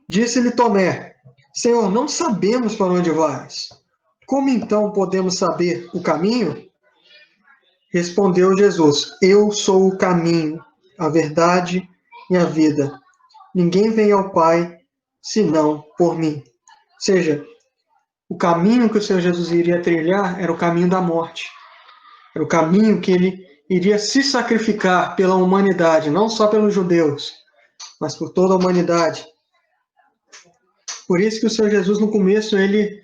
Disse-lhe Tomé: Senhor, não sabemos para onde vais. Como então podemos saber o caminho? Respondeu Jesus: Eu sou o caminho, a verdade e a vida. Ninguém vem ao Pai senão por mim. Ou seja, o caminho que o Senhor Jesus iria trilhar era o caminho da morte. Era o caminho que ele iria se sacrificar pela humanidade, não só pelos judeus, mas por toda a humanidade. Por isso que o Senhor Jesus, no começo, ele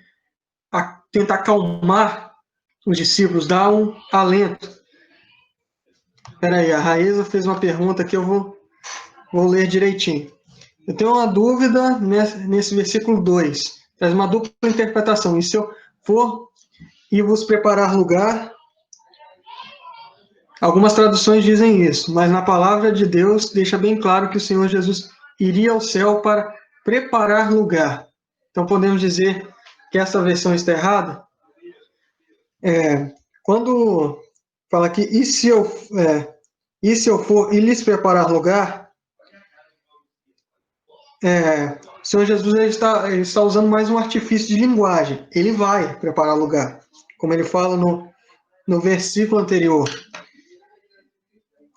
tenta acalmar os discípulos, dar um alento. Espera aí, a Raíza fez uma pergunta que eu vou ler direitinho. Eu tenho uma dúvida nesse versículo 2. Traz uma dupla interpretação. E se eu for e vos preparar lugar, algumas traduções dizem isso, mas na palavra de Deus deixa bem claro que o Senhor Jesus iria ao céu para preparar lugar. Então podemos dizer que essa versão está errada? Quando fala que e se eu for e lhes preparar lugar, o Senhor Jesus ele está usando mais um artifício de linguagem. Ele vai preparar lugar, como ele fala no versículo anterior.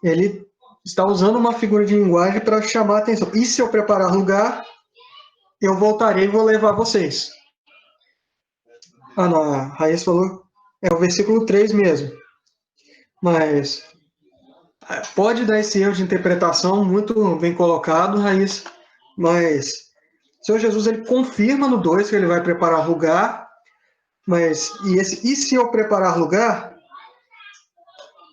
Ele está usando uma figura de linguagem para chamar a atenção. E se eu preparar lugar, eu voltarei e vou levar vocês. Ah, não, a Raíssa falou, é o versículo 3 mesmo. Mas pode dar esse erro de interpretação, muito bem colocado, Raíssa, mas o Senhor Jesus ele confirma no 2 que ele vai preparar lugar, mas e se eu preparar lugar,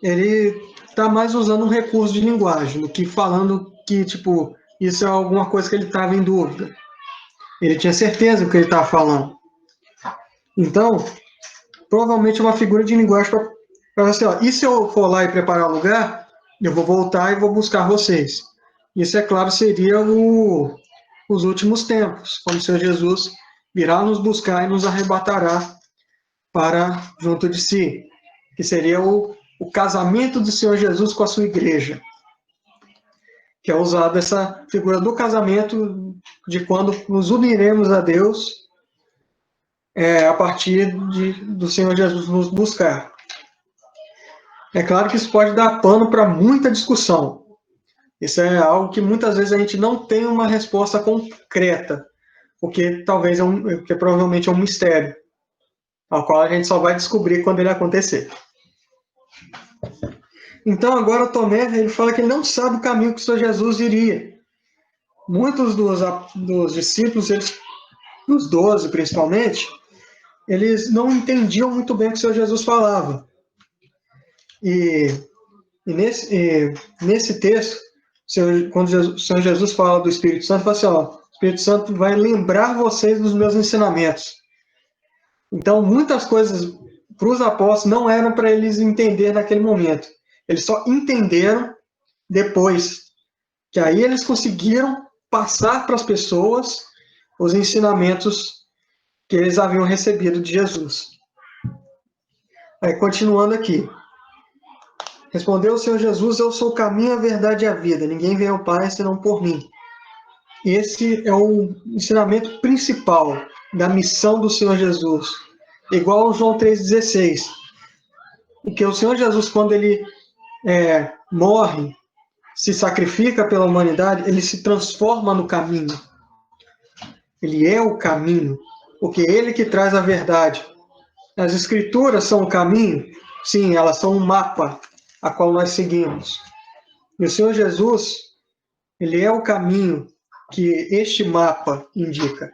ele está mais usando um recurso de linguagem do que falando que, tipo, isso é alguma coisa que ele estava em dúvida. Ele tinha certeza do que ele estava falando. Então, provavelmente é uma figura de linguagem para você, ó, e se eu for lá e preparar lugar, eu vou voltar e vou buscar vocês. Isso, é claro, seria os últimos tempos, quando o Senhor Jesus virá nos buscar e nos arrebatará para junto de si, que seria o casamento do Senhor Jesus com a sua igreja, que é usada essa figura do casamento, de quando nos uniremos a Deus a partir do Senhor Jesus nos buscar. É claro que isso pode dar pano para muita discussão. Isso é algo que muitas vezes a gente não tem uma resposta concreta, porque porque provavelmente é um mistério, ao qual a gente só vai descobrir quando ele acontecer. Então agora Tomé ele fala que ele não sabe o caminho que o Senhor Jesus iria. Muitos dos discípulos, dos 12 principalmente, eles não entendiam muito bem o que o Senhor Jesus falava. E nesse texto, quando o Senhor Jesus fala do Espírito Santo, fala assim, ó, o Espírito Santo vai lembrar vocês dos meus ensinamentos. Então, muitas coisas para os apóstolos não eram para eles entender naquele momento. Eles só entenderam depois, que aí eles conseguiram passar para as pessoas os ensinamentos que eles haviam recebido de Jesus. Aí, continuando aqui. Respondeu o Senhor Jesus, eu sou o caminho, a verdade e a vida. Ninguém vem ao Pai senão por mim. Esse é o ensinamento principal da missão do Senhor Jesus. Igual ao João 3,16. Porque o Senhor Jesus, quando ele morre, se sacrifica pela humanidade, ele se transforma no caminho. Ele é o caminho, porque é ele que traz a verdade. As Escrituras são o caminho? Sim, elas são um mapa a qual nós seguimos. E o Senhor Jesus, ele é o caminho que este mapa indica.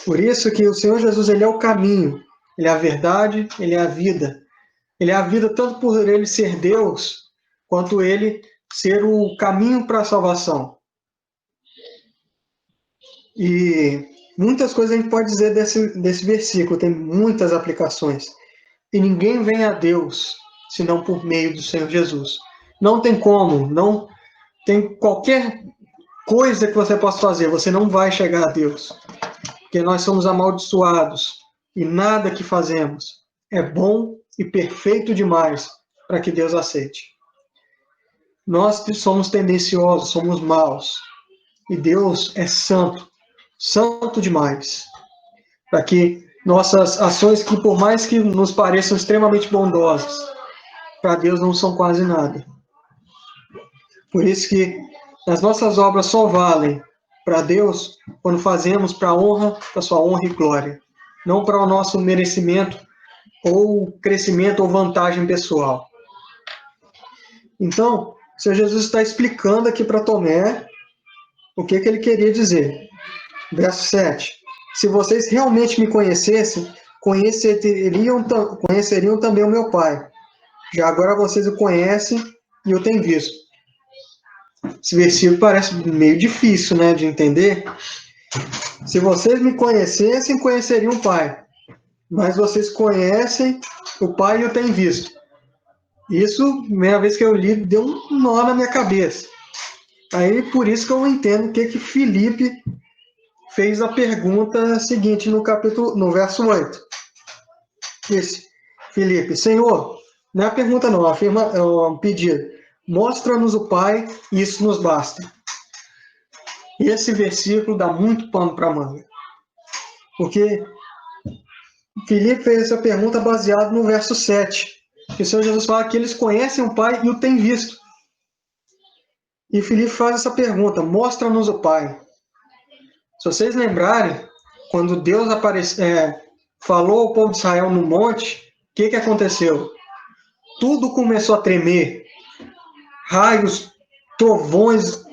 Por isso que o Senhor Jesus, ele é o caminho, ele é a verdade, ele é a vida. Ele é a vida tanto por ele ser Deus, quanto ele ser o caminho para a salvação. E muitas coisas a gente pode dizer desse versículo, tem muitas aplicações. E ninguém vem a Deus senão por meio do Senhor Jesus. Não tem como, não tem qualquer coisa que você possa fazer, você não vai chegar a Deus. Porque nós somos amaldiçoados e nada que fazemos é bom e perfeito demais para que Deus aceite. Nós somos tendenciosos, somos maus. E Deus é santo, santo demais, para que nossas ações, que por mais que nos pareçam extremamente bondosas, para Deus não são quase nada. Por isso que as nossas obras só valem para Deus quando fazemos para sua honra e glória, não para o nosso merecimento ou crescimento ou vantagem pessoal. Então, o Senhor Jesus está explicando aqui para Tomé o que ele queria dizer. Verso 7. Se vocês realmente me conhecessem, conheceriam também o meu Pai. Já agora vocês o conhecem e o têm visto. Esse versículo parece meio difícil, né, de entender. Se vocês me conhecessem, conheceriam o Pai. Mas vocês conhecem o Pai e o têm visto. Isso, primeira vez que eu li, deu um nó na minha cabeça. Aí, por isso que eu entendo o que Filipe fez a pergunta seguinte no verso 8. Esse, Filipe, Senhor, não é a pergunta não, é um pedido. Mostra-nos o Pai e isso nos basta. Esse versículo dá muito pano para manga. Porque Filipe fez essa pergunta baseado no verso 7. Que o Senhor Jesus fala que eles conhecem o Pai e o têm visto. E Filipe faz essa pergunta, mostra-nos o Pai. Se vocês lembrarem, quando Deus falou ao povo de Israel no monte, o que aconteceu? Tudo começou a tremer. Raios, trovões,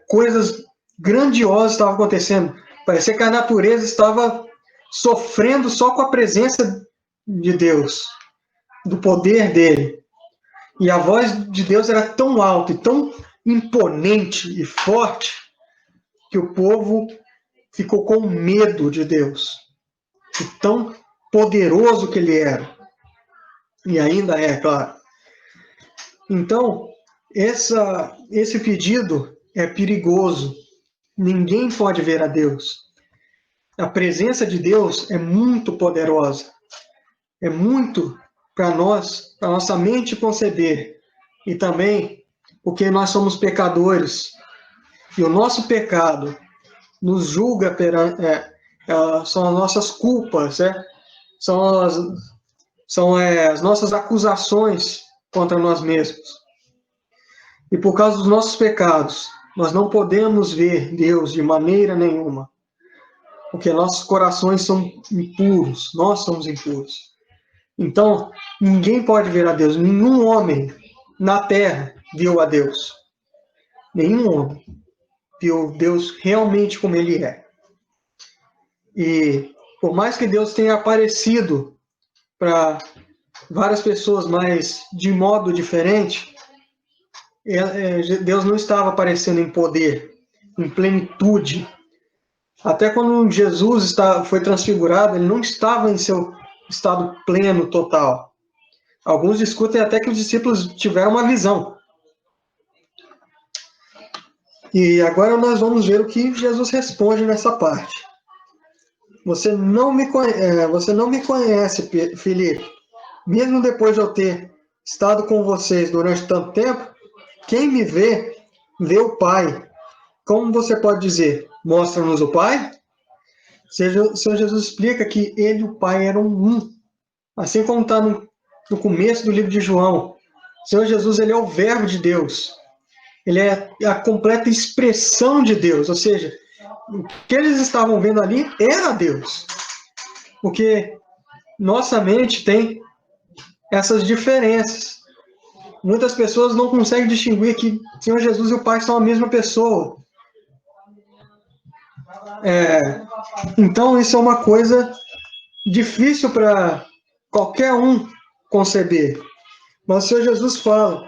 coisas grandiosas estavam acontecendo. Parecia que a natureza estava sofrendo só com a presença de Deus, do poder dele. E a voz de Deus era tão alta e tão imponente e forte que o povo ficou com medo de Deus, de tão poderoso que ele era. E ainda é, claro. Então, esse pedido é perigoso. Ninguém pode ver a Deus. A presença de Deus é muito poderosa. É muito para nós, para nossa mente conceber. E também porque nós somos pecadores. E o nosso pecado nos julga são as nossas culpas, são as nossas acusações contra nós mesmos. E por causa dos nossos pecados, nós não podemos ver Deus de maneira nenhuma, porque nossos corações são impuros, nós somos impuros. Então, ninguém pode ver a Deus, nenhum homem na terra viu a Deus. Nenhum homem viu Deus realmente como ele é. E por mais que Deus tenha aparecido para várias pessoas, mas de modo diferente, Deus não estava aparecendo em poder, em plenitude. Até quando Jesus foi transfigurado, ele não estava em seu estado pleno, total. Alguns discutem até que os discípulos tiveram uma visão. E agora nós vamos ver o que Jesus responde nessa parte. Você não me conhece, Filipe. Mesmo depois de eu ter estado com vocês durante tanto tempo, quem me vê, vê o Pai. Como você pode dizer, mostra-nos o Pai? O Senhor Jesus explica que ele e o Pai eram um. Assim como está no começo do livro de João. O Senhor Jesus, ele é o verbo de Deus. Ele é a completa expressão de Deus. Ou seja, o que eles estavam vendo ali era Deus. Porque nossa mente tem essas diferenças. Muitas pessoas não conseguem distinguir que o Senhor Jesus e o Pai são a mesma pessoa. Então, isso é uma coisa difícil para qualquer um conceber. Mas o Senhor Jesus fala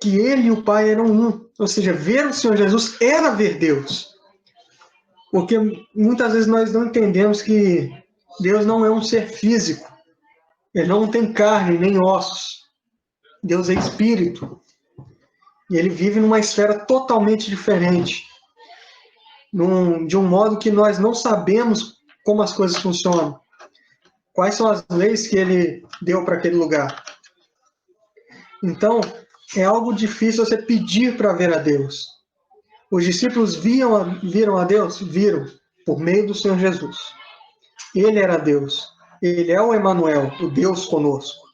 que ele e o Pai eram um. Ou seja, ver o Senhor Jesus era ver Deus. Porque muitas vezes nós não entendemos que Deus não é um ser físico. Ele não tem carne nem ossos. Deus é espírito. E ele vive numa esfera totalmente diferente. De um modo que nós não sabemos como as coisas funcionam. Quais são as leis que ele deu para aquele lugar. Então, é algo difícil você pedir para ver a Deus. Os discípulos viram a Deus? Viram, por meio do Senhor Jesus. Ele era Deus. Ele é o Emanuel, o Deus conosco.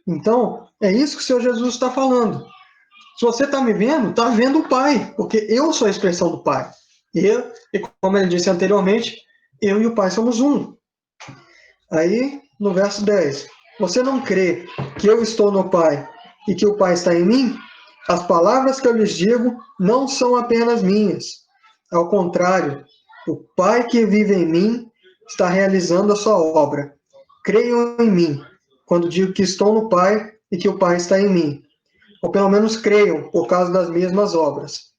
Então, é isso que o Senhor Jesus está falando. Se você está me vendo, está vendo o Pai, porque eu sou a expressão do Pai. E como ele disse anteriormente, eu e o Pai somos um. Aí, no verso 10, você não crê que eu estou no Pai e que o Pai está em mim? As palavras que eu lhes digo não são apenas minhas. Ao contrário, o Pai que vive em mim está realizando a sua obra. Creiam em mim, quando digo que estou no Pai e que o Pai está em mim. Ou pelo menos creiam, por causa das mesmas obras.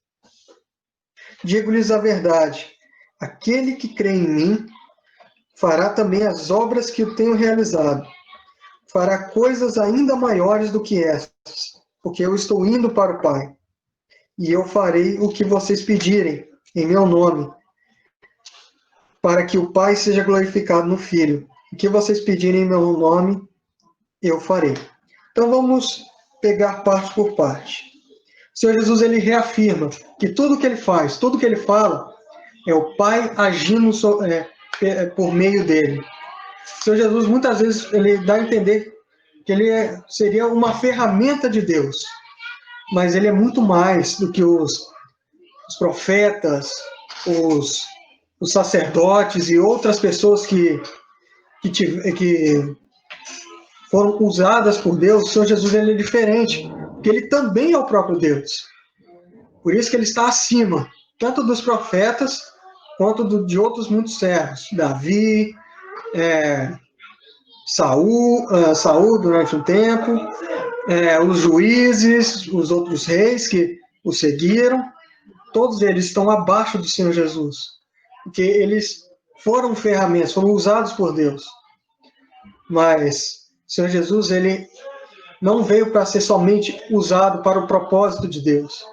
Digo-lhes a verdade, aquele que crê em mim fará também as obras que eu tenho realizado. Fará coisas ainda maiores do que estas, porque eu estou indo para o Pai. E eu farei o que vocês pedirem, em meu nome, para que o Pai seja glorificado no Filho. O que vocês pedirem em meu nome, eu farei. Então vamos pegar parte por parte. O Senhor Jesus, ele reafirma que tudo que ele faz, tudo que ele fala, é o Pai agindo por meio dele. O Senhor Jesus, muitas vezes, ele dá a entender que ele seria uma ferramenta de Deus, mas ele é muito mais do que os profetas, os sacerdotes e outras pessoas que foram usadas por Deus. O Senhor Jesus, ele é diferente, porque ele também é o próprio Deus. Por isso que ele está acima, tanto dos profetas, quanto de outros muitos servos. Davi, Saul durante um tempo, os juízes, os outros reis que o seguiram, todos eles estão abaixo do Senhor Jesus, porque eles foram ferramentas, foram usados por Deus. Mas o Senhor Jesus, ele não veio para ser somente usado para o propósito de Deus.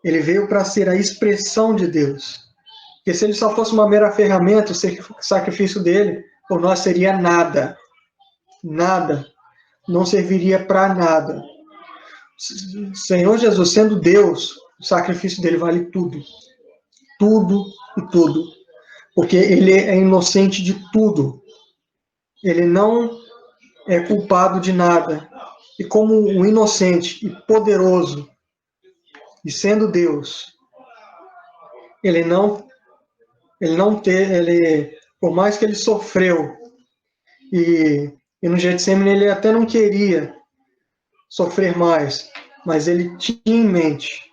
Ele veio para ser a expressão de Deus. Porque se ele só fosse uma mera ferramenta, o sacrifício dele por nós seria nada. Nada. Não serviria para nada. O Senhor Jesus, sendo Deus, o sacrifício dele vale tudo. Tudo e tudo. Porque ele é inocente de tudo. Ele não é culpado de nada. E como um inocente e poderoso, e sendo Deus, por mais que ele sofreu, e no Getsemane ele até não queria sofrer mais, mas ele tinha em mente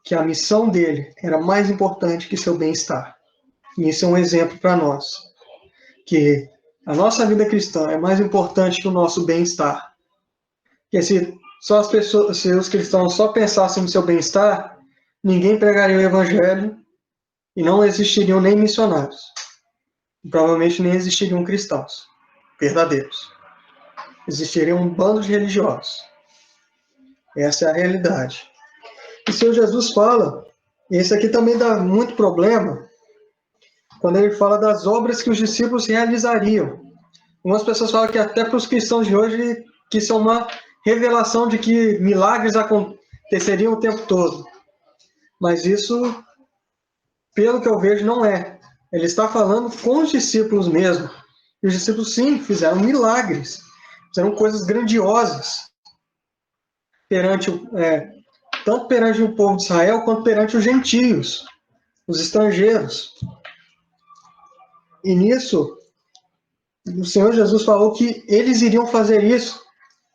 que a missão dele era mais importante que seu bem-estar. E isso é um exemplo para nós, que a nossa vida cristã é mais importante que o nosso bem-estar. Porque se os cristãos só pensassem no seu bem-estar, ninguém pregaria o evangelho e não existiriam nem missionários. E provavelmente nem existiriam cristãos verdadeiros. Existiria um bando de religiosos. Essa é a realidade. E o Senhor Jesus fala, e esse aqui também dá muito problema, quando ele fala das obras que os discípulos realizariam. Algumas pessoas falam que até para os cristãos de hoje, que isso é uma revelação de que milagres aconteceriam o tempo todo. Mas isso, pelo que eu vejo, não é. Ele está falando com os discípulos mesmo. E os discípulos, sim, fizeram milagres. Fizeram coisas grandiosas tanto perante o povo de Israel, quanto perante os gentios, os estrangeiros. E nisso, o Senhor Jesus falou que eles iriam fazer isso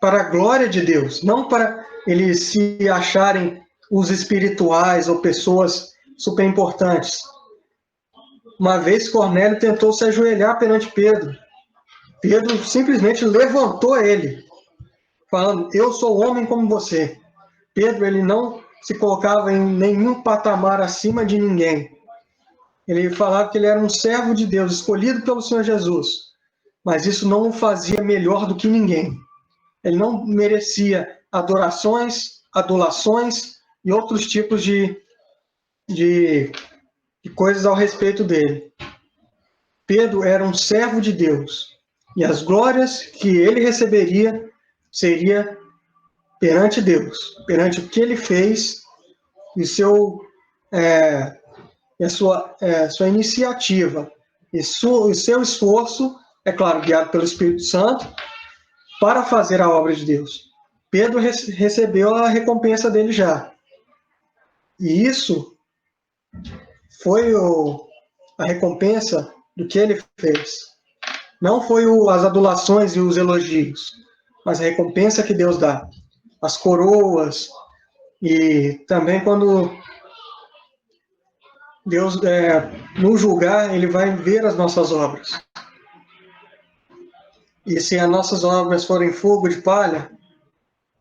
para a glória de Deus, não para eles se acharem os espirituais ou pessoas super importantes. Uma vez Cornélio tentou se ajoelhar perante Pedro. Pedro simplesmente levantou ele, falando: eu sou homem como você. Pedro, ele não se colocava em nenhum patamar acima de ninguém. Ele falava que ele era um servo de Deus, escolhido pelo Senhor Jesus. Mas isso não o fazia melhor do que ninguém. Ele não merecia adorações, adulações e outros tipos de coisas ao respeito dele. Pedro era um servo de Deus. E as glórias que ele receberia seria perante Deus, perante o que ele fez e sua iniciativa e seu esforço, é claro, guiado pelo Espírito Santo, para fazer a obra de Deus. Pedro recebeu a recompensa dele já. E isso foi a recompensa do que ele fez. Não foi as adulações e os elogios, mas a recompensa que Deus dá. As coroas, e também quando Deus nos julgar, ele vai ver as nossas obras. E se as nossas obras forem fogo de palha,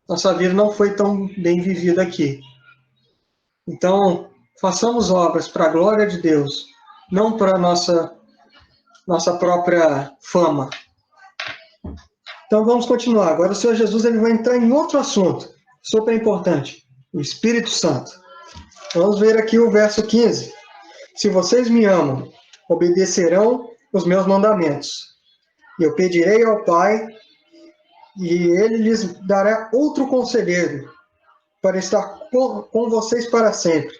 nossa vida não foi tão bem vivida aqui. Então, façamos obras para a glória de Deus, não para a nossa própria fama. Então, vamos continuar. Agora, o Senhor Jesus ele vai entrar em outro assunto, super importante, o Espírito Santo. Vamos ver aqui o verso 15. Se vocês me amam, obedecerão os meus mandamentos. E eu pedirei ao Pai, e ele lhes dará outro conselheiro, para estar com vocês para sempre.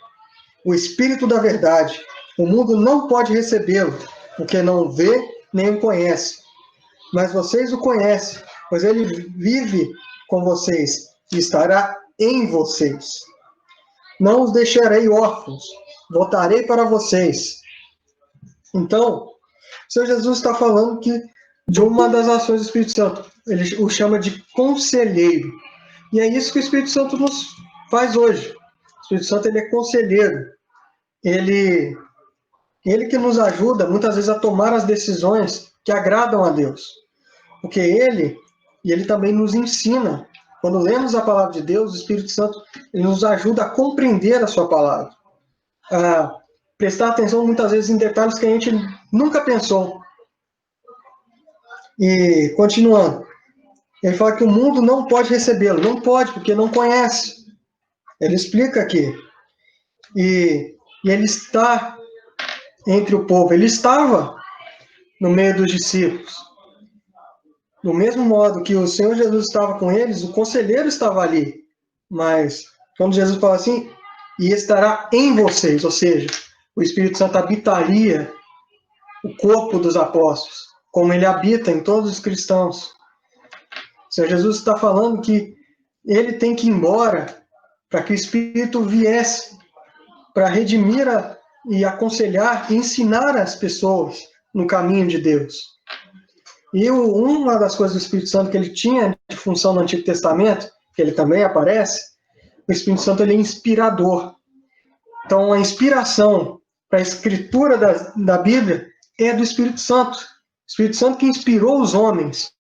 O Espírito da verdade. O mundo não pode recebê-lo, porque não vê nem o conhece. Mas vocês o conhecem, pois ele vive com vocês e estará em vocês. Não os deixarei órfãos, voltarei para vocês. Então, o Senhor Jesus está falando de uma das ações do Espírito Santo. Ele o chama de conselheiro. E é isso que o Espírito Santo nos faz hoje. O Espírito Santo ele é conselheiro. Ele que nos ajuda, muitas vezes, a tomar as decisões que agradam a Deus. Porque ele também nos ensina. Quando lemos a palavra de Deus, o Espírito Santo ele nos ajuda a compreender a sua palavra. A prestar atenção, muitas vezes, em detalhes que a gente nunca pensou. E, continuando, ele fala que o mundo não pode recebê-lo. Não pode, porque não conhece. Ele explica aqui. E ele está entre o povo. Ele estava no meio dos discípulos. Do mesmo modo que o Senhor Jesus estava com eles, o conselheiro estava ali. Mas, quando Jesus fala assim, e estará em vocês, ou seja, o Espírito Santo habitaria o corpo dos apóstolos, como ele habita em todos os cristãos. O Senhor Jesus está falando que ele tem que ir embora para que o Espírito viesse para redimir e aconselhar e ensinar as pessoas no caminho de Deus. E uma das coisas do Espírito Santo que ele tinha de função no Antigo Testamento, que ele também aparece, o Espírito Santo ele é inspirador. Então, a inspiração para a escritura da Bíblia é do Espírito Santo. O Espírito Santo que inspirou os homens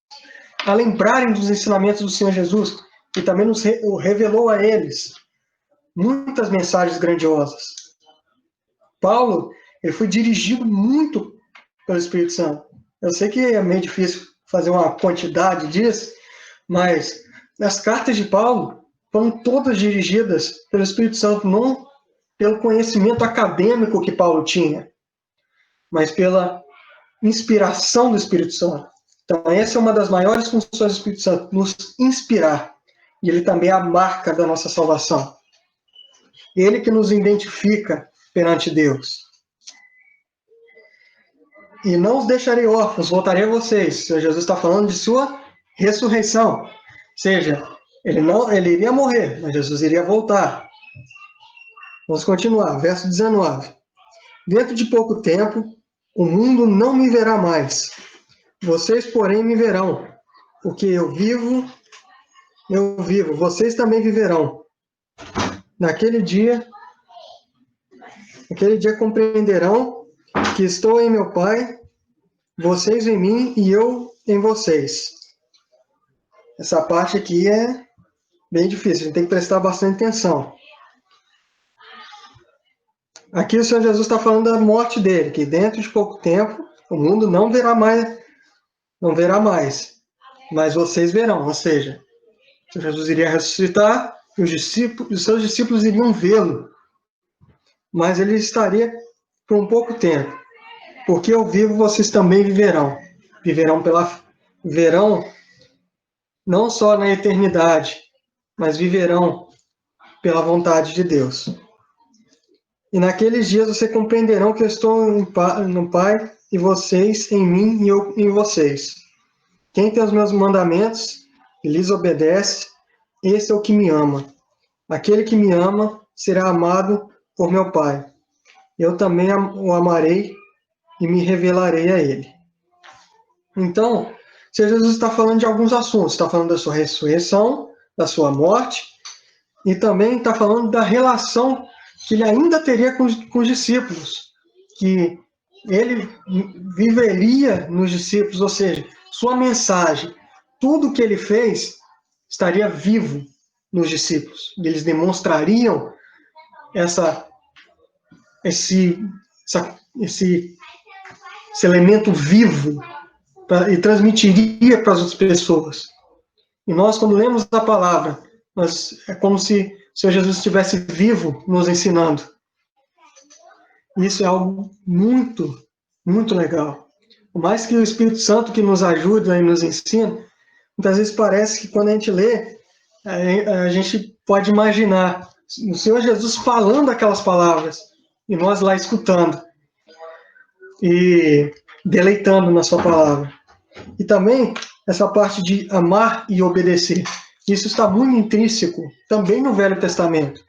a lembrarem dos ensinamentos do Senhor Jesus, e também nos revelou a eles muitas mensagens grandiosas. Paulo, ele foi dirigido muito pelo Espírito Santo. Eu sei que é meio difícil fazer uma quantidade disso, mas as cartas de Paulo foram todas dirigidas pelo Espírito Santo, não pelo conhecimento acadêmico que Paulo tinha, mas pela inspiração do Espírito Santo. Então, essa é uma das maiores funções do Espírito Santo, nos inspirar. E ele também é a marca da nossa salvação. Ele que nos identifica perante Deus. E não os deixarei órfãos, voltarei a vocês. O Senhor Jesus está falando de sua ressurreição. Ou seja, ele iria morrer, mas Jesus iria voltar. Vamos continuar, verso 19. Dentro de pouco tempo, o mundo não me verá mais. Vocês, porém, me verão. Porque eu vivo, vocês também viverão. Naquele dia compreenderão que estou em meu Pai, vocês em mim e eu em vocês. Essa parte aqui é bem difícil, a gente tem que prestar bastante atenção. Aqui o Senhor Jesus está falando da morte dele, que dentro de pouco tempo o mundo não verá mais, mas vocês verão, ou seja, o Senhor Jesus iria ressuscitar e os seus discípulos iriam vê-lo, mas ele estaria por um pouco tempo. Porque eu vivo, vocês também viverão. Viverão não só na eternidade, mas viverão pela vontade de Deus. E naqueles dias vocês compreenderão que eu estou no Pai, e vocês em mim, e eu em vocês. Quem tem os meus mandamentos e lhes obedece, esse é o que me ama. Aquele que me ama será amado por meu Pai. Eu também o amarei e me revelarei a ele. Então, o Senhor Jesus está falando de alguns assuntos. Está falando da sua ressurreição, da sua morte, e também está falando da relação que ele ainda teria com os discípulos, que ele viveria nos discípulos, ou seja, sua mensagem, tudo que ele fez, estaria vivo nos discípulos. Eles demonstrariam esse, esse elemento vivo e transmitiria para as outras pessoas. E nós, quando lemos a palavra, é como se o Senhor Jesus estivesse vivo nos ensinando. Isso é algo muito, muito legal. Por mais que o Espírito Santo que nos ajuda e nos ensina, muitas vezes parece que quando a gente lê, a gente pode imaginar o Senhor Jesus falando aquelas palavras e nós lá escutando e deleitando na sua palavra. E também essa parte de amar e obedecer. Isso está muito intrínseco também no Velho Testamento.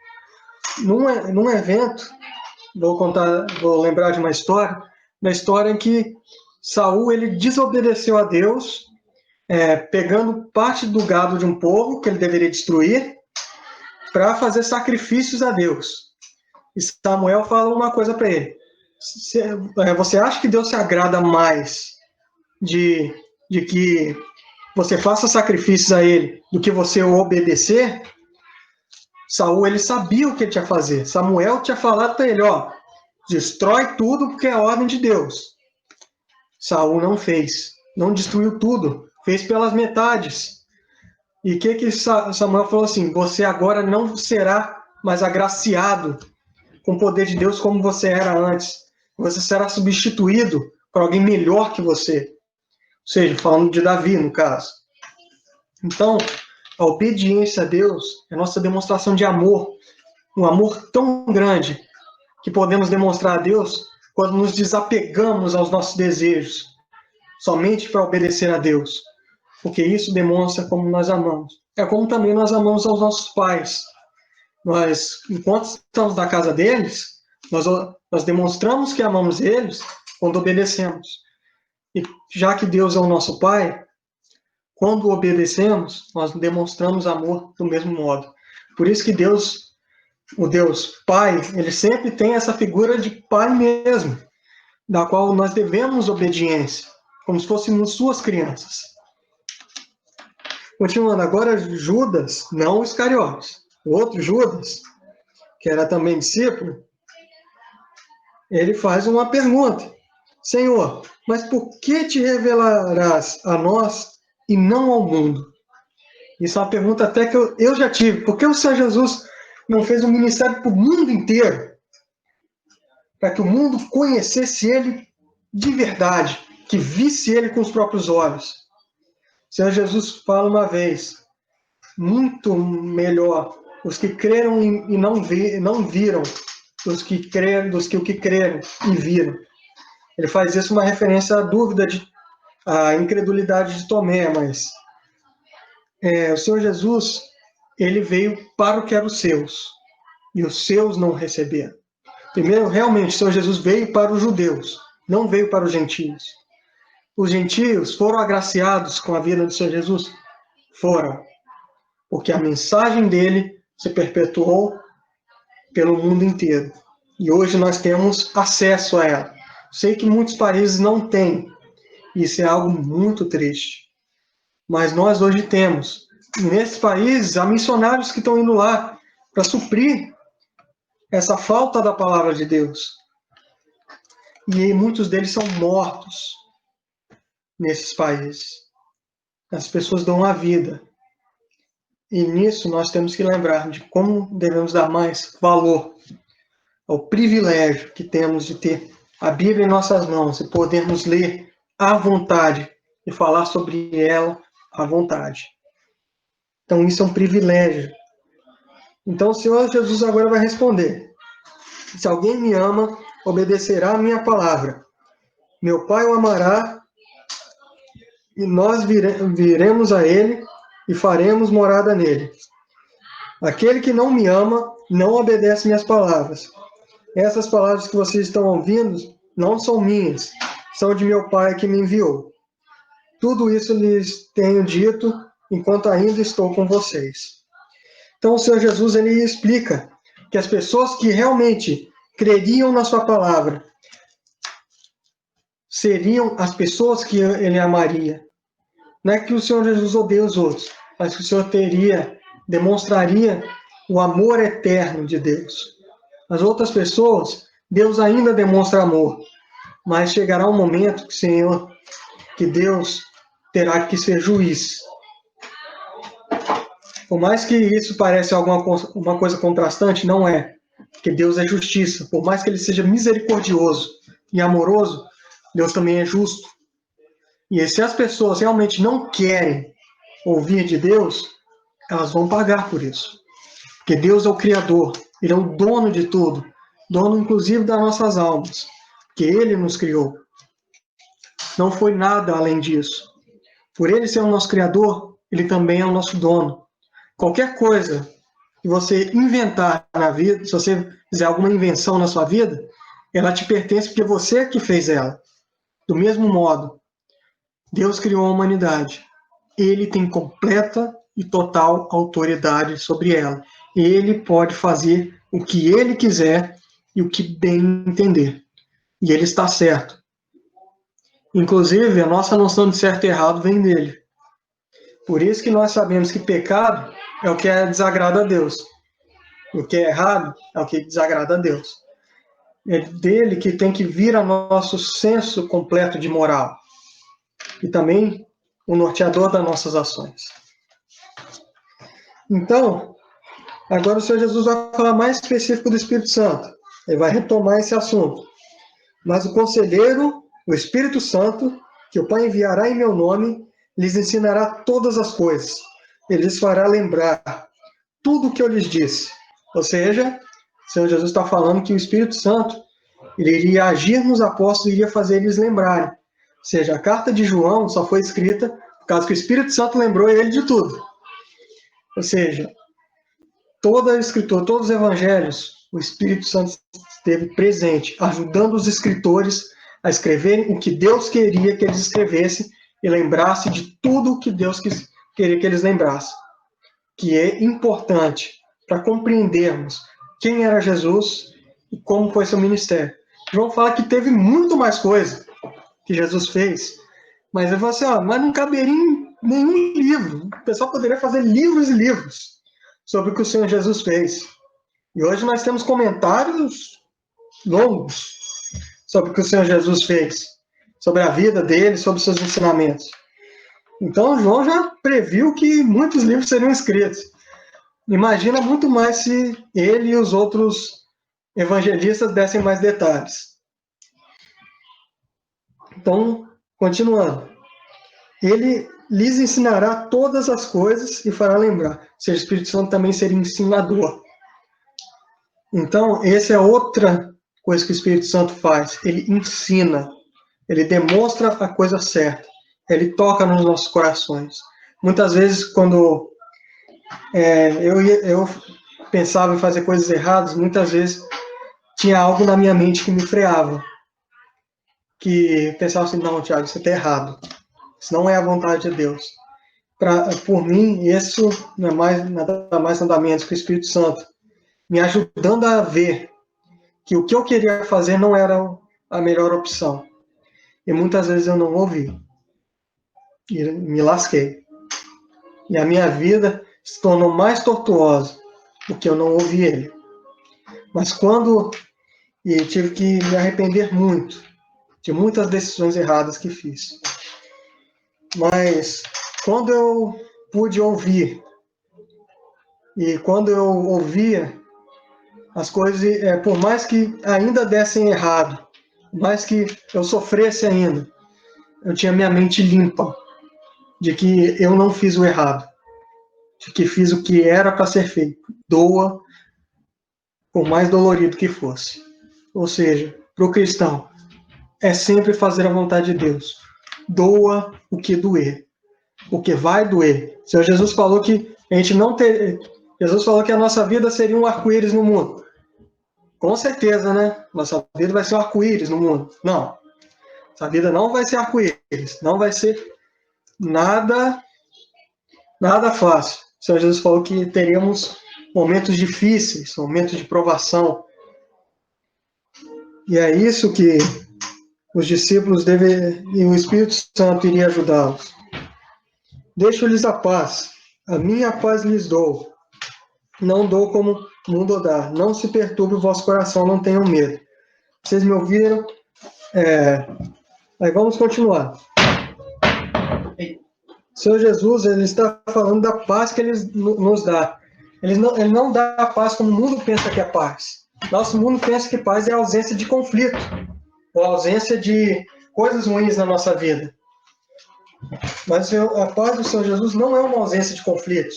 Num evento, vou lembrar de uma história, da história em que Saul ele desobedeceu a Deus, pegando parte do gado de um povo que ele deveria destruir, para fazer sacrifícios a Deus. E Samuel fala uma coisa para ele: você acha que Deus se agrada mais de que você faça sacrifícios a ele do que você o obedecer? Saul ele sabia o que ele tinha que fazer. Samuel tinha falado para ele, destrói tudo porque é a ordem de Deus. Saul não fez, não destruiu tudo, fez pelas metades. E o que Samuel falou assim: você agora não será mais agraciado com o poder de Deus como você era antes. Você será substituído por alguém melhor que você. Ou seja, falando de Davi, no caso. Então, a obediência a Deus é a nossa demonstração de amor. Um amor tão grande que podemos demonstrar a Deus quando nos desapegamos aos nossos desejos, somente para obedecer a Deus. Porque isso demonstra como nós amamos. É como também nós amamos aos nossos pais. Nós, enquanto estamos na casa deles, nós demonstramos que amamos eles quando obedecemos. E já que Deus é o nosso Pai, quando obedecemos, nós demonstramos amor do mesmo modo. Por isso que Deus, o Deus Pai, ele sempre tem essa figura de Pai mesmo, da qual nós devemos obediência, como se fôssemos suas crianças. Continuando, agora Judas, não Iscariotes, o outro Judas, que era também discípulo, ele faz uma pergunta: Senhor, mas por que te revelarás a nós e não ao mundo? Isso é uma pergunta até que eu já tive. Por que o Senhor Jesus não fez um ministério para o mundo inteiro? Para que o mundo conhecesse ele de verdade, que visse ele com os próprios olhos. O Senhor Jesus fala uma vez: muito melhor os que creram e não viram dos que o que creram e viram. Ele faz isso uma referência à dúvida, à incredulidade de Tomé, mas o Senhor Jesus, ele veio para o que eram os seus, e os seus não receberam. Primeiro, realmente, o Senhor Jesus veio para os judeus, não veio para os gentios. Os gentios foram agraciados com a vida do Senhor Jesus? Foram, porque a mensagem dele se perpetuou pelo mundo inteiro. E hoje nós temos acesso a ela. Sei que muitos países não têm. Isso é algo muito triste. Mas nós hoje temos. E nesses países, há missionários que estão indo lá para suprir essa falta da palavra de Deus. E muitos deles são mortos nesses países. As pessoas dão a vida. E nisso nós temos que lembrar de como devemos dar mais valor ao privilégio que temos de ter a Bíblia em nossas mãos e podermos ler à vontade e falar sobre ela à vontade. Então isso é um privilégio. Então o Senhor Jesus agora vai responder. Se alguém me ama, obedecerá a minha palavra. Meu Pai o amará, e nós viremos a ele e faremos morada nele. Aquele que não me ama, não obedece minhas palavras. Essas palavras que vocês estão ouvindo não são minhas, são de meu Pai que me enviou. Tudo isso lhes tenho dito enquanto ainda estou com vocês. Então o Senhor Jesus ele explica que as pessoas que realmente creriam na sua palavra seriam as pessoas que ele amaria. Não é que o Senhor Jesus odeia os outros, mas que o Senhor demonstraria o amor eterno de Deus. As outras pessoas, Deus ainda demonstra amor, mas chegará um momento que Deus terá que ser juiz. Por mais que isso pareça uma coisa contrastante, não é. Porque Deus é justiça. Por mais que ele seja misericordioso e amoroso, Deus também é justo. E se as pessoas realmente não querem ouvir de Deus, elas vão pagar por isso. Porque Deus é o Criador, Ele é o dono de tudo, dono inclusive das nossas almas, que Ele nos criou. Não foi nada além disso. Por Ele ser o nosso Criador, Ele também é o nosso dono. Qualquer coisa que você inventar na vida, se você fizer alguma invenção na sua vida, ela te pertence porque você é que fez ela. Do mesmo modo, Deus criou a humanidade. Ele tem completa e total autoridade sobre ela. Ele pode fazer o que ele quiser e o que bem entender. E ele está certo. Inclusive, a nossa noção de certo e errado vem dele. Por isso que nós sabemos que pecado é o que desagrada a Deus. O que é errado é o que desagrada a Deus. É dele que tem que vir a nosso senso completo de moral. E também o norteador das nossas ações. Então, agora o Senhor Jesus vai falar mais específico do Espírito Santo. Ele vai retomar esse assunto. Mas o conselheiro, o Espírito Santo, que o Pai enviará em meu nome, lhes ensinará todas as coisas. Ele lhes fará lembrar tudo o que eu lhes disse. Ou seja, o Senhor Jesus está falando que o Espírito Santo ele iria agir nos apóstolos e iria fazer eles lembrarem. Ou seja, a carta de João só foi escrita por causa que o Espírito Santo lembrou ele de tudo. Ou seja, toda a escritura, todos os evangelhos, o Espírito Santo esteve presente, ajudando os escritores a escreverem o que Deus queria que eles escrevessem e lembrassem de tudo o que Deus queria que eles lembrassem. Que é importante para compreendermos quem era Jesus e como foi seu ministério. João fala que teve muito mais coisa que Jesus fez, mas ele falou assim, mas não caberia em nenhum livro. O pessoal poderia fazer livros e livros sobre o que o Senhor Jesus fez. E hoje nós temos comentários longos sobre o que o Senhor Jesus fez, sobre a vida dele, sobre seus ensinamentos. Então João já previu que muitos livros seriam escritos. Imagina muito mais se ele e os outros evangelistas dessem mais detalhes. Então, continuando. Ele lhes ensinará todas as coisas e fará lembrar. Ou seja, o Espírito Santo também seria ensinador. Então, essa é outra coisa que o Espírito Santo faz. Ele ensina. Ele demonstra a coisa certa. Ele toca nos nossos corações. Muitas vezes, quando eu pensava em fazer coisas erradas, muitas vezes tinha algo na minha mente que me freava. Que pensava assim, não, Tiago, você está errado. Isso não é a vontade de Deus. Por mim, isso não é nada mais nada menos que o Espírito Santo me ajudando a ver que o que eu queria fazer não era a melhor opção. E muitas vezes eu não ouvi. E me lasquei. E a minha vida se tornou mais tortuosa porque eu não ouvi ele. Mas eu tive que me arrepender muito de muitas decisões erradas que fiz. Mas quando eu pude ouvir, e quando eu ouvia, as coisas, por mais que ainda dessem errado, por mais que eu sofresse ainda, eu tinha minha mente limpa de que eu não fiz o errado, de que fiz o que era para ser feito. Doa por mais dolorido que fosse. Ou seja, para o cristão, é sempre fazer a vontade de Deus. Doa o que doer. O que vai doer. O Senhor Jesus falou que a gente não ter... Jesus falou que a nossa vida seria um arco-íris no mundo. Com certeza, né? Nossa vida vai ser um arco-íris no mundo. Não. Essa vida não vai ser arco-íris. Não vai ser nada fácil. O Senhor Jesus falou que teríamos momentos difíceis, momentos de provação. E é isso que os discípulos e o Espírito Santo iria ajudá-los. Deixo-lhes a paz, a minha paz lhes dou. Não dou como o mundo dá. Não se perturbe o vosso coração, não tenham medo. Vocês me ouviram? Aí vamos continuar. O Senhor Jesus, ele está falando da paz que ele nos dá. Ele não dá a paz como o mundo pensa que é paz. Nosso mundo pensa que paz é a ausência de conflito, ou a ausência de coisas ruins na nossa vida. Mas a paz do Senhor Jesus não é uma ausência de conflitos.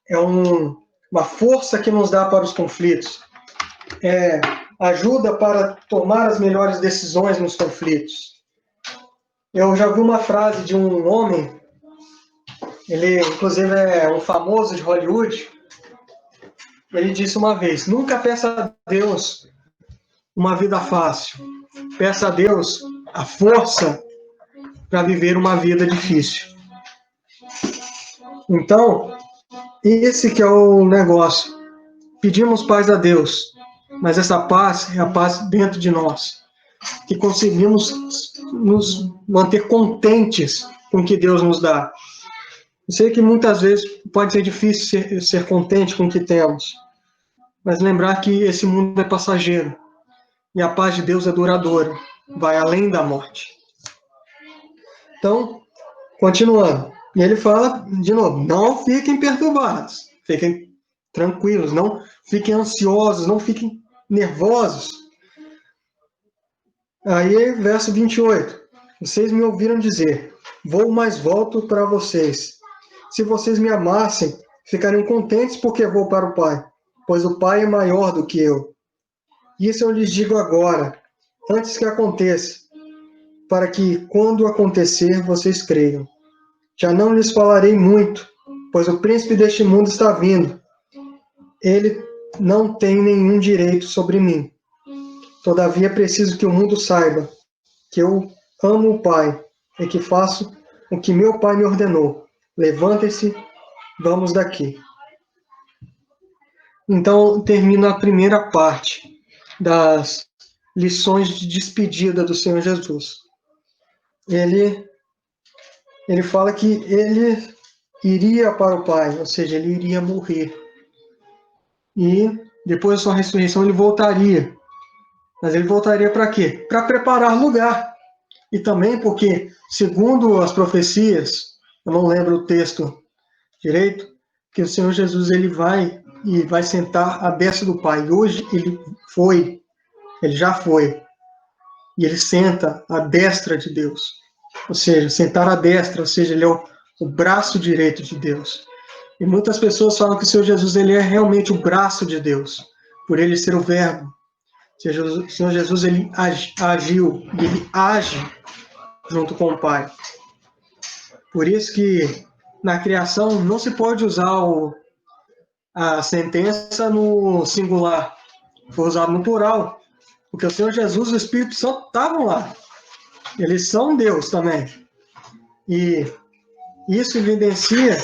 É uma força que nos dá para os conflitos. É ajuda para tomar as melhores decisões nos conflitos. Eu já vi uma frase de um homem, ele inclusive é um famoso de Hollywood. Ele disse uma vez: nunca peça a Deus uma vida fácil. Peça a Deus a força para viver uma vida difícil. Então, esse que é o negócio. Pedimos paz a Deus, mas essa paz é a paz dentro de nós, que conseguimos nos manter contentes com o que Deus nos dá. Eu sei que muitas vezes pode ser difícil ser contente com o que temos, mas lembrar que esse mundo é passageiro e a paz de Deus é duradoura, vai além da morte. Então, continuando, e ele fala de novo: não fiquem perturbados, fiquem tranquilos, não fiquem ansiosos, não fiquem nervosos. Aí, verso 28. Vocês me ouviram dizer: vou, mas volto para vocês. Se vocês me amassem, ficariam contentes porque vou para o Pai, pois o Pai é maior do que eu. Isso eu lhes digo agora, antes que aconteça, para que, quando acontecer, vocês creiam. Já não lhes falarei muito, pois o príncipe deste mundo está vindo. Ele não tem nenhum direito sobre mim. Todavia, é preciso que o mundo saiba que eu amo o Pai e que faço o que meu Pai me ordenou. Levantem-se, vamos daqui. Então, termina a primeira parte das lições de despedida do Senhor Jesus. Ele fala que ele iria para o Pai, ou seja, ele iria morrer. E depois da sua ressurreição ele voltaria. Mas ele voltaria para quê? Para preparar lugar. E também porque, segundo as profecias, eu não lembro o texto direito, que o Senhor Jesus ele vai sentar à destra do Pai. E hoje ele já foi. E ele senta à destra de Deus. Ou seja, sentar à destra, ou seja, ele é o braço direito de Deus. E muitas pessoas falam que o Senhor Jesus ele é realmente o braço de Deus, por ele ser o Verbo. O Senhor Jesus ele agiu, ele age junto com o Pai. Por isso que na criação não se pode usar a sentença no singular, foi usado no plural, porque o Senhor Jesus e o Espírito Santo estavam lá. Eles são Deus também. E isso evidencia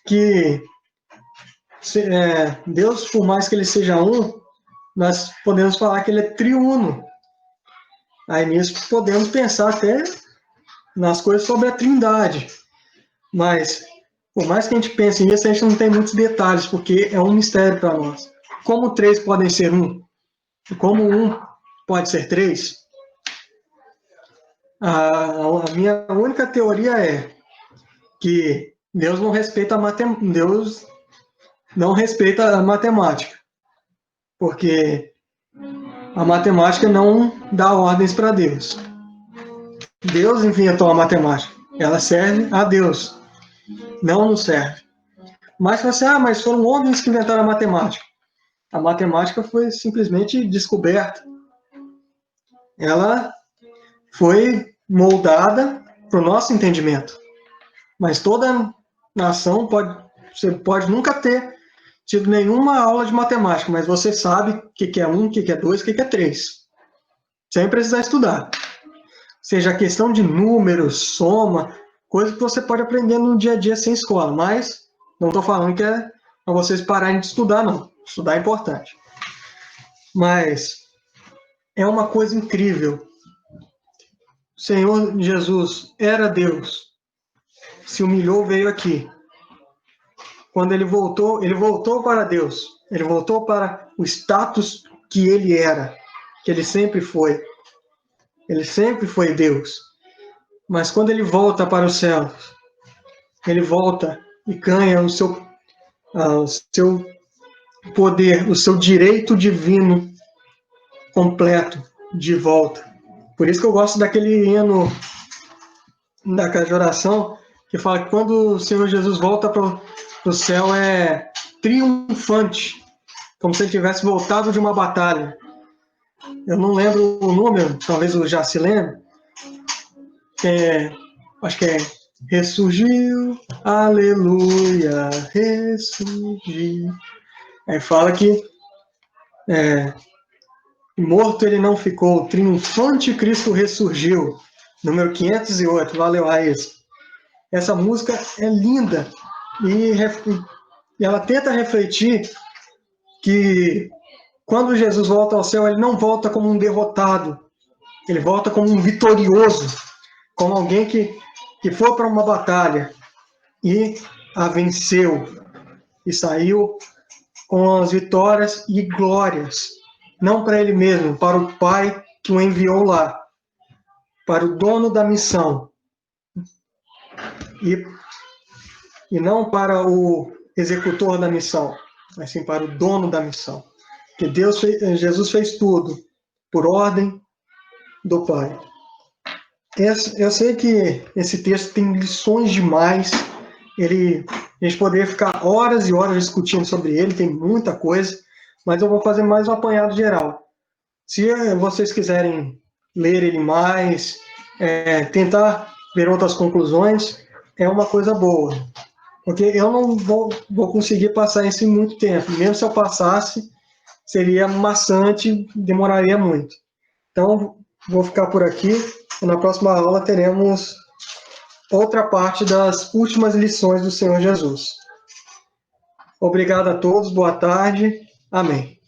que Deus, por mais que ele seja um, nós podemos falar que ele é triuno. Aí nisso podemos pensar até nas coisas sobre a Trindade. Mas, por mais que a gente pense nisso, a gente não tem muitos detalhes, porque é um mistério para nós. Como três podem ser um? E como um pode ser três? A minha única teoria é que Deus não respeita a matemática, porque a matemática não dá ordens para Deus. Deus inventou a matemática, ela serve a Deus, não nos serve. Mas você, mas foram homens que inventaram a matemática. A matemática foi simplesmente descoberta. Ela foi moldada para o nosso entendimento. Mas toda nação você pode nunca ter tido nenhuma aula de matemática, mas você sabe o que é 1, o que é 2, o que é 3. Sem precisar estudar. Seja questão de números, soma, coisa que você pode aprender no dia a dia sem escola. Mas não estou falando que é para vocês pararem de estudar, não. Estudar é importante. Mas é uma coisa incrível. O Senhor Jesus era Deus. Se humilhou, veio aqui. Quando ele voltou para Deus. Ele voltou para o status que ele era, que ele sempre foi. Ele sempre foi Deus. Mas quando ele volta para os céus, ele volta e ganha o seu poder, o seu direito divino completo de volta. Por isso que eu gosto daquele hino daquela oração que fala que quando o Senhor Jesus volta para o céu é triunfante, como se ele tivesse voltado de uma batalha. Eu não lembro o número, talvez eu já se lembre. Acho que é ressurgiu, aleluia, ressurgiu. Aí fala que morto ele não ficou, triunfante Cristo ressurgiu. Número 508, valeu, Raiz. Essa música é linda e ela tenta refletir que quando Jesus volta ao céu, ele não volta como um derrotado, ele volta como um vitorioso, como alguém que foi para uma batalha e a venceu, e saiu com as vitórias e glórias, não para ele mesmo, para o Pai que o enviou lá, para o dono da missão, e não para o executor da missão, mas sim para o dono da missão. Que Jesus fez tudo por ordem do Pai. Eu sei que esse texto tem lições demais. A gente poderia ficar horas e horas discutindo sobre ele, tem muita coisa, mas eu vou fazer mais um apanhado geral. Se vocês quiserem ler ele mais, tentar ver outras conclusões, é uma coisa boa. Porque eu não vou conseguir passar isso em muito tempo. Mesmo se eu passasse, seria maçante, demoraria muito. Então, vou ficar por aqui. E na próxima aula teremos outra parte das últimas lições do Senhor Jesus. Obrigado a todos, boa tarde. Amém.